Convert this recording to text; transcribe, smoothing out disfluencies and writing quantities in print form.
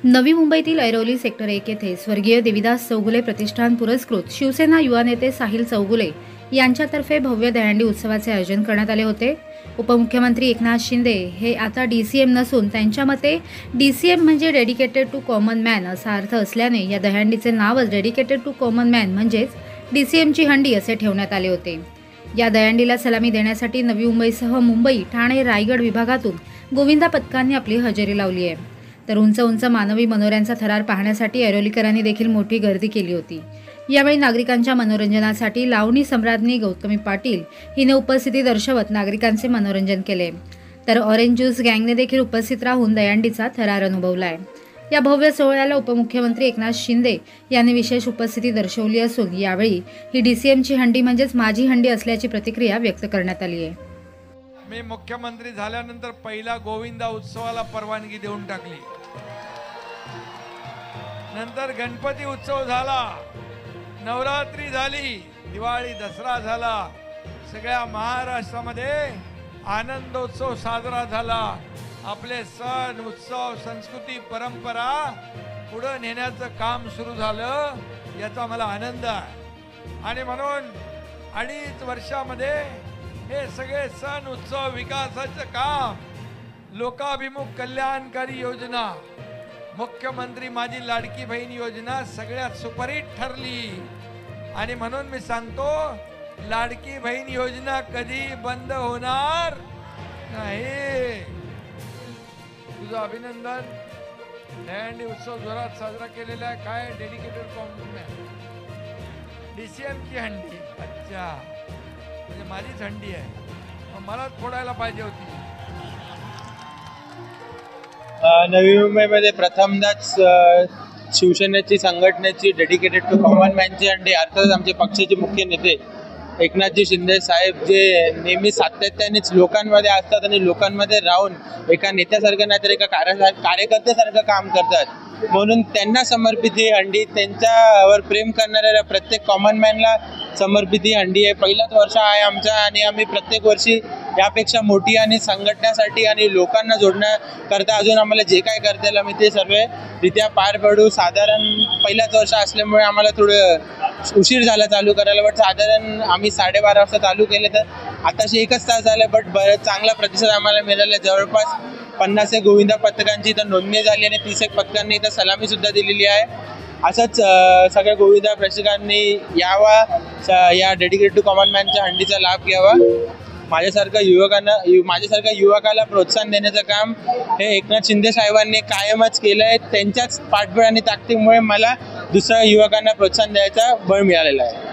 नवी मुंबईतील ऐरोली सेक्टर 1 येथे स्वर्गीय देवीदास चौगुले प्रतिष्ठान पुरस्कृत शिवसेना युवा नेते साहिल चौगुले यांच्यातर्फे भव्य दहीहंडी उत्सवाचे आयोजन करण्यात आले होते। उपमुख्यमंत्री एकनाथ शिंदे हे आता डीसीएम नसून त्यांच्या मते डीसीएम म्हणजे डेडिकेटेड टू कॉमन मॅन असा अर्थ असल्याने या दहीहंडीचे नावच डेडिकेटेड टू कॉमन मॅन म्हणजेच डीसीएमची हंडी असे ठेवण्यात आले होते। या दहीहंडीला सलामी देण्यासाठी नवी मुंबईसह मुंबई, ठाणे, रायगड विभागातून गोविंदा पथकांनी आपली हजेरी लावली आहे। तर उंच उंच मानवी मनोऱ्यांचा थरार पाहण्यासाठी ऐरोलीकरांनी देखील मोठी गर्दी केली होती। यावेळी नागरिकांच्या मनोरंजनासाठी लावणी सम्राज्ञी गौतमी पाटील हिने उपस्थिती दर्शवत नागरिकांचे मनोरंजन केले। तर ऑरेंज ज्यूस गँगने देखील उपस्थित राहून दहीहंडीचा थरार अनुभवलाय। या भव्य सोहळ्याला उपमुख्यमंत्री एकनाथ शिंदे यांनी विशेष उपस्थिती दर्शवली असून यावेळी ही डीसीएमची हंडी म्हणजेच माझी हंडी असल्याची प्रतिक्रिया व्यक्त करण्यात आली आहे। मी मुख्यमंत्री झाल्यानंतर पहिला गोविंदा उत्सवाला परवानगी देऊन टाकली। नंतर गणपती उत्सव झाला, नवरात्री झाली, दिवाळी दसरा झाला, सगळ्या महाराष्ट्रामध्ये आनंदोत्सव साजरा झाला। आपले सण उत्सव संस्कृती परंपरा पुढे नेण्याचं काम सुरू झालं, याचा मला आनंद आहे। आणि म्हणून 2.5 वर्षामध्ये हे सगळे सण उत्सव विकासाचं काम, लोकाभिमुख कल्याणकारी योजना, मुख्यमंत्री माझी लाडकी बहीण योजना सगळ्यात सुपरहिट ठरली। आणि म्हणून मी सांगतो, लाडकी बहीण योजना कधी बंद होणार नाही। तुझं अभिनंदन। दहीहंडी उत्सव जोरात साजरा केलेला आहे। काय डेडिकेटेड कॉमन मॅन डीसीएम ची हंडी, अच्छा म्हणजे माझीच हंडी आहे, मला फोडायला पाहिजे होती। नवी मुंबईमध्ये प्रथमदाच शिवसेनेची संघटनेची डेडिकेटेड टू कॉमन मॅनची हंडी, अर्थातच आमचे पक्षाचे मुख्य नेते एकनाथजी शिंदे साहेब जे नेहमी सातत्यानेच लोकांमध्ये असतात आणि लोकांमध्ये राहून एका नेत्यासारखं नाही तर एका कार्यकर्त्यासारखं काम करतात, म्हणून त्यांना समर्पित ही हंडी, त्यांच्यावर प्रेम करणाऱ्या प्रत्येक कॉमन मॅनला समर्पित ही हंडी आहे। पहिलाच वर्ष आहे आमचा आणि आम्ही प्रत्येक वर्षी यापेक्षा मोठी आणि संघटनासाठी आणि लोकांना जोडण्याकरता अजून आम्हाला जे काय करता येईल आम्ही ते सर्वरित्या पार पडू। साधारण पहिलाच वर्ष असल्यामुळे आम्हाला थोडं उशीर झाला चालू करायला, बट साधारण आम्ही 12:30 वाजता चालू केले तर आताशी 1 तास झाले, बट चांगला प्रतिसाद आम्हाला मिळाला। जवळपास 50 गोविंदा पथकांची इथं नोंदणी झाली आणि 30 पथकांनी इथं सलामी सुद्धा दिलेली आहे। असंच सगळ्या गोविंदा प्रेक्षकांनी यावा, या डेडिकेटेड टू कॉमन मॅनच्या हंडीचा लाभ घ्यावा। माझ्यासारख्या युवकाला प्रोत्साहन देण्याचं काम हे एकनाथ शिंदे साहेबांनी कायमच केलं आहे। त्यांच्याच पाठबळ आणि ताकदीमुळे मला दुसऱ्या युवकांना प्रोत्साहन द्यायचा बळ मिळालेला आहे।